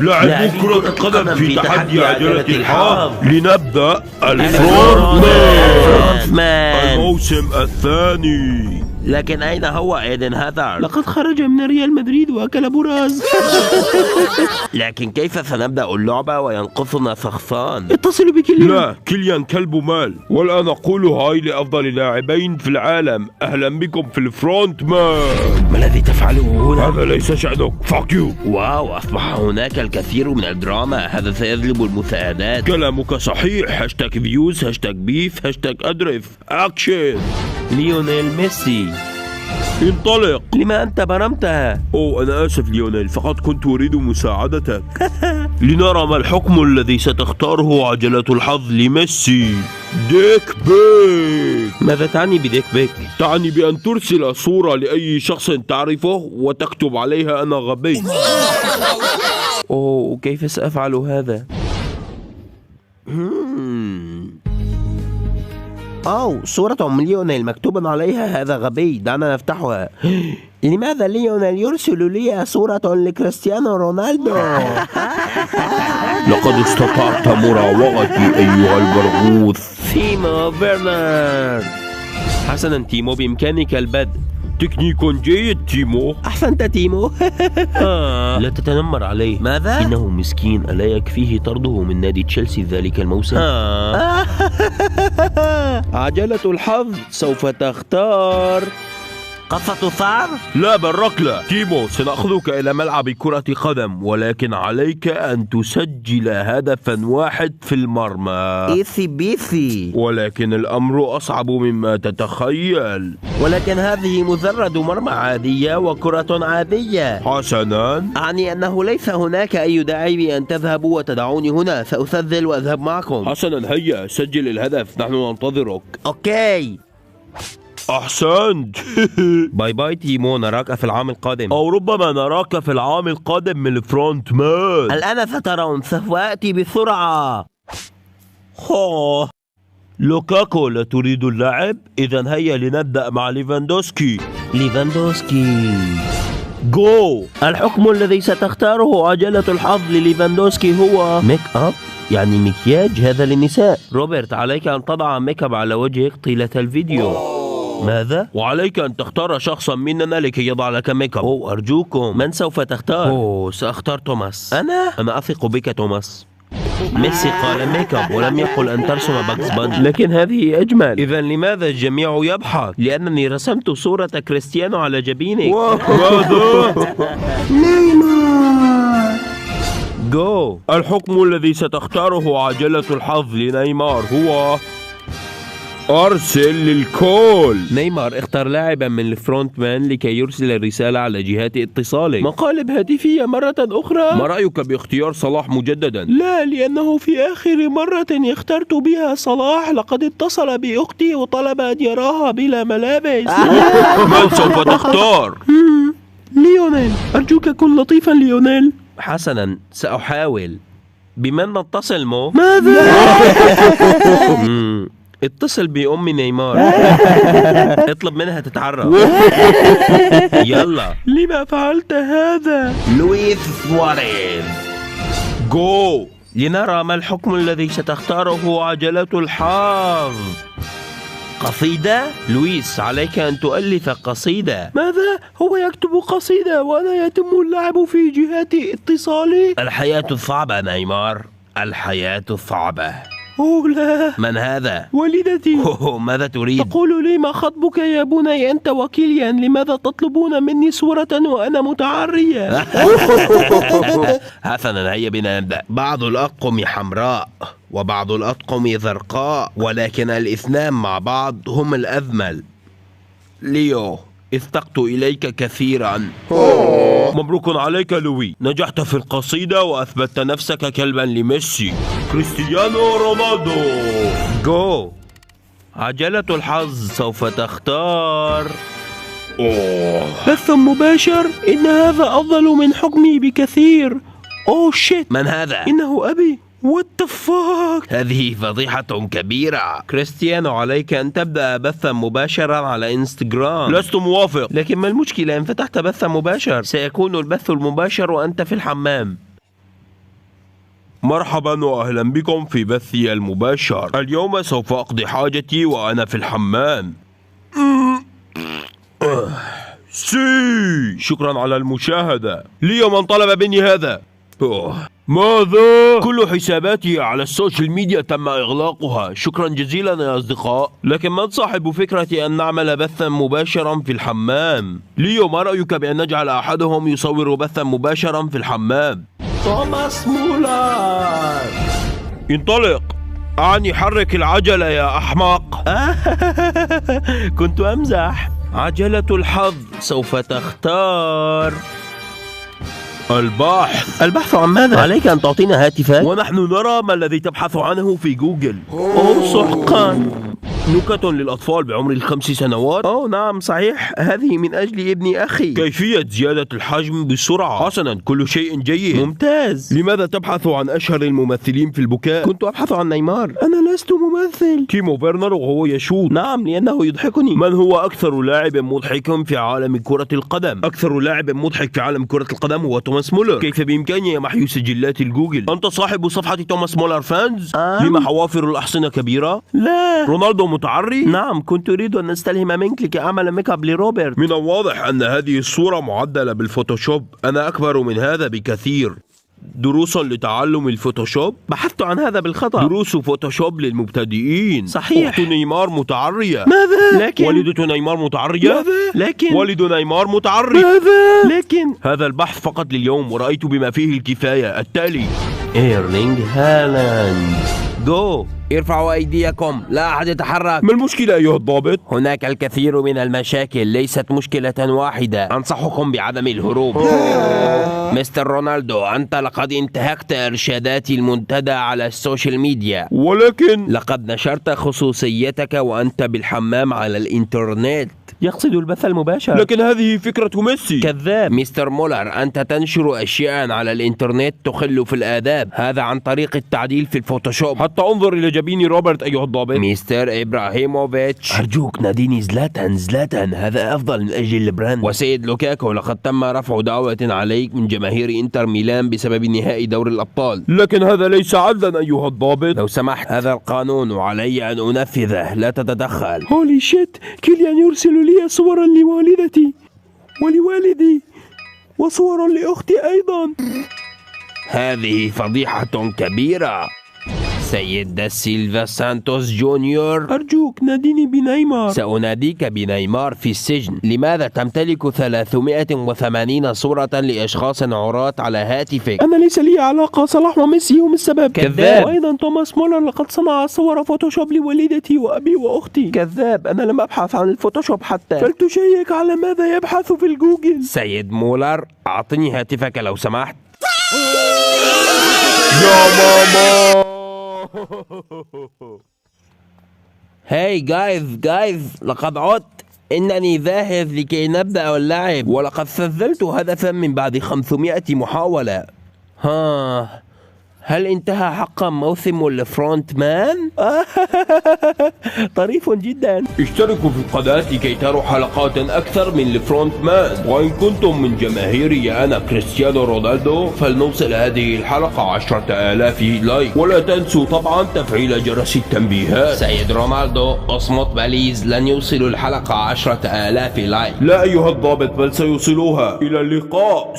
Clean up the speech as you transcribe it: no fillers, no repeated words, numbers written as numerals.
لاعبو كرة قدم في تحدي عجلة الحظ. لنبدأ الفرونت مان الموسم الثاني. لكن أين هو إيدن هازارد؟ لقد خرج من ريال مدريد وأكل براز. لكن كيف سنبدأ اللعبة وينقصنا شخصان؟ اتصلوا بكيليان. لا، كيليان كلب مال. والآن أقول هاي لأفضل لاعبين في العالم. أهلا بكم في الفرونت مان. ما الذي تفعله هنا؟ هذا ليس شأنك. فاك يو. واو، أصبح هناك الكثير من الدراما. هذا سيجلب المساعدات. كلامك صحيح. هاشتاج فيوز، هاشتاج بيف، هاشتاج أدرف. أكشن. ليونيل ميسي، انطلق. لما أنت برمتها؟ أنا آسف ليونيل، فقط كنت أريد مساعدتك. لنرى ما الحكم الذي ستختاره عجلة الحظ لميسي. ديك بيك. ماذا تعني بديك بيك؟ تعني بأن ترسل صورة لأي شخص تعرفه وتكتب عليها أنا غبي. أوه، كيف سأفعل هذا؟ صورة ليونيل مكتوب عليها هذا غبي. دعنا نفتحها. لماذا ليونيل يرسل لي صورة لكريستيانو رونالدو؟ لقد استطعت مراوغتي أيها البرغوث. تيمو فيرنر. حسنا تيمو، بإمكانك البدء. تكنيك جيد تيمو. أحسنت تيمو. لا تتنمر عليه. ماذا؟ إنه مسكين، ألا يكفيه طرده من نادي تشيلسي ذلك الموسم؟ عجلة الحظ سوف تختار قصة ثار؟ لا، بل ركلة. تيمو، سنأخذك إلى ملعب كرة قدم، ولكن عليك أن تسجل هدفا واحد في المرمى. إيسي بيسي. ولكن الأمر أصعب مما تتخيل. ولكن هذه مجرد مرمى عادية وكرة عادية. حسنا. أعني أنه ليس هناك أي داعي بأن تذهبوا وتدعوني هنا. سأسجل وأذهب معكم. حسنا، هيا سجل الهدف، نحن ننتظرك. أوكي. أحسنت. باي باي تيمو، نراك في العام القادم. أو ربما نراك في العام القادم من الفرونت مان. الآن سترون، سوف آتي بسرعة. لوكاكو، لا تريد اللعب؟ إذن هيا لنبدأ مع ليفاندوسكي. جو. الحكم الذي ستختاره عجلة الحظ لليفاندوسكي هو ميك أب، يعني مكياج. هذا للنساء. روبرت، عليك أن تضع ميك أب على وجهك طيلة الفيديو. ماذا؟ وعليك أن تختار شخصا مننا لكي يضع لك ميك اب. أرجوكم. من سوف تختار؟ سأختار توماس. أنا أثق بك توماس. ميسي قال ميك اب ولم يقل أن ترسم باكس باني. لكن هذه أجمل. إذا لماذا الجميع يبحث؟ لأنني رسمت صورة كريستيانو على جبينك. ماذا؟ نيمار. جو. الحكم الذي ستختاره عجلة الحظ لنيمار هو أرسل للكول. نيمار، اختار لاعبا من الفرونت مان لكي يرسل رسالة على جهات اتصالك. مقالب هاتفية مرة أخرى. ما رأيك باختيار صلاح مجددا؟ لا، لأنه في آخر مرة اخترت بها صلاح لقد اتصل بأختي وطلب أن يراها بلا ملابس. من سوف تختار؟ ليونيل، أرجوك كن لطيفا ليونيل. حسنا، سأحاول. بمن نتصل مو؟ ماذا؟ اتصل بأم نيمار. اطلب منها تتعرف. يلا. لما فعلت هذا؟ لويس سواريز. جو. لنرى ما الحكم الذي ستختاره عجلة الحظ. قصيدة؟ لويس، عليك أن تؤلف قصيدة. ماذا؟ هو يكتب قصيدة وأنا يتم اللعب في جهات اتصالي؟ الحياة صعبة نيمار، الحياة صعبة. لا. من هذا؟ والدتي. ماذا تريد؟ تقول لي ما خطبك يا بني أنت وكيليان؟ لماذا تطلبون مني صورة وأنا متعرية؟ حسنا، هيا بنا نبدأ. بعض الأطقم حمراء وبعض الأطقم زرقاء، ولكن الاثنان مع بعض هم الأجمل. ليو، اشتقت إليك كثيرا. مبروك عليك لوي، نجحت في القصيدة وأثبتت نفسك كلبا لميسي. كريستيانو رونالدو. جو. عجلة الحظ سوف تختار بث مباشر. إن هذا أفضل من حكمي بكثير. شيت. من هذا؟ إنه أبي. What the fuck؟ هذه فضيحة كبيرة. كريستيانو، عليك أن تبدأ بثا مباشرا على انستغرام. لست موافق. لكن ما المشكلة؟ إن فتحت بثا مباشر سيكون البث المباشر وأنت في الحمام. مرحبا وأهلا بكم في بثي المباشر. اليوم سوف أقضي حاجتي وأنا في الحمام. شكرا على المشاهدة. لي من طلب مني هذا. ماذا؟ كل حساباتي على السوشيال ميديا تم إغلاقها. شكرا جزيلا يا أصدقاء. لكن من صاحب فكرة أن نعمل بثا مباشرا في الحمام؟ ليو، ما رأيك بأن نجعل أحدهم يصور بثا مباشرا في الحمام؟ توماس مولر. انطلق. أعني حرك العجلة يا أحمق. كنت أمزح. عجلة الحظ سوف تختار البحث عن ماذا؟ عليك أن تعطينا هاتفا ونحن نرى ما الذي تبحث عنه في جوجل. سحقا. نكت للأطفال بعمر ال5 سنوات. نعم صحيح، هذه من أجل ابن أخي. كيفية زيادة الحجم بسرعة. حسنا، كل شيء جيد. ممتاز. لماذا تبحث عن أشهر الممثلين في البكاء؟ كنت أبحث عن نيمار. أنا لست ممثل. تيمو فيرنر وهو يشوت. نعم، لأنه يضحكني. من هو أكثر لاعب مضحك في عالم كرة القدم؟ أكثر لاعب مضحك في عالم كرة القدم هو توماس مولر. كيف بإمكاني محو سجلات الجوجل؟ أنت صاحب صفحة توماس مولر فانز؟ لما حوافر الأحصنة كبيرة؟ لا. رونالدو متعري؟ نعم، كنت أريد أن أستلهم منك لكي أعمل ميك اب لروبرت. من الواضح أن هذه الصورة معدلة بالفوتوشوب. أنا أكبر من هذا بكثير. دروس لتعلم الفوتوشوب. بحثت عن هذا بالخطأ. دروس فوتوشوب للمبتدئين. صحيح. أخت نيمار متعرية. ماذا؟ لكن والدة نيمار متعرية. ماذا؟ لكن والد نيمار متعري. ماذا؟ لكن هذا البحث فقط لليوم ورأيت بما فيه الكفاية. التالي إيرلينغ هالاند. جو، ارفعوا أيديكم، لا أحد يتحرك. ما المشكلة أيها الضابط؟ هناك الكثير من المشاكل، ليست مشكلة واحدة. أنصحكم بعدم الهروب. مستر رونالدو، أنت لقد انتهكت إرشادات المنتدى على السوشيال ميديا، ولكن لقد نشرت خصوصيتك وأنت بالحمام على الإنترنت. يقصد البث المباشر. لكن هذه فكرة ميسي. كذاب. مستر مولر، أنت تنشر أشياء على الإنترنت تخل في الآداب، هذا عن طريق التعديل في الفوتوشوب. حتى انظر إلى جبين روبرت أيها الضابط. مستر إبراهيموفيتش، أرجوك ناديني زلاتان، هذا أفضل من أجل البراند. وسيد لوكاكو، لقد تم رفع دعوة عليك من جماهير إنتر ميلان بسبب نهائي دور الأبطال. لكن هذا ليس عدلا أيها الضابط. لو سمحت، هذا القانون وعلي أن أنفذه، لا تتدخل. هولي شيت، كيليان يرسل لي صورا لوالدتي ولوالدي وصورا لأختي أيضا. هذه فضيحة كبيرة. سيد دا سيلفا سانتوس جونيور، أرجوك ناديني بنيمار. سأناديك بنيمار في السجن. لماذا تمتلك 380 صورة لأشخاص عراة على هاتفك؟ أنا ليس لي علاقة، صلاح وميسي هم السبب. كذاب. وأيضا توماس مولر لقد صنع صور فوتوشوب لوالدتي وأبي وأختي. كذاب، أنا لم أبحث عن الفوتوشوب حتى. فلتشيك على ماذا يبحث في الجوجل. سيد مولر، أعطني هاتفك لو سمحت. يا ماما. هاي جايز، لقد عدت. إنني ذاهب لكي نبدأ اللعب، ولقد سجلت هدفا من بعد 500 محاولة. هل انتهى حقا موسم الفرونت مان؟ طريف جدا. اشتركوا في القناة لكي تروا حلقات أكثر من الفرونت مان. وإن كنتم من جماهيري أنا كريستيانو رونالدو، فلنوصل هذه الحلقة 10,000 لايك. ولا تنسوا طبعا تفعيل جرس التنبيهات. سيد رونالدو، اصمت بليز، لن يوصلوا الحلقة 10,000 لايك. لا أيها الضابط، بل سيوصلوها. إلى اللقاء.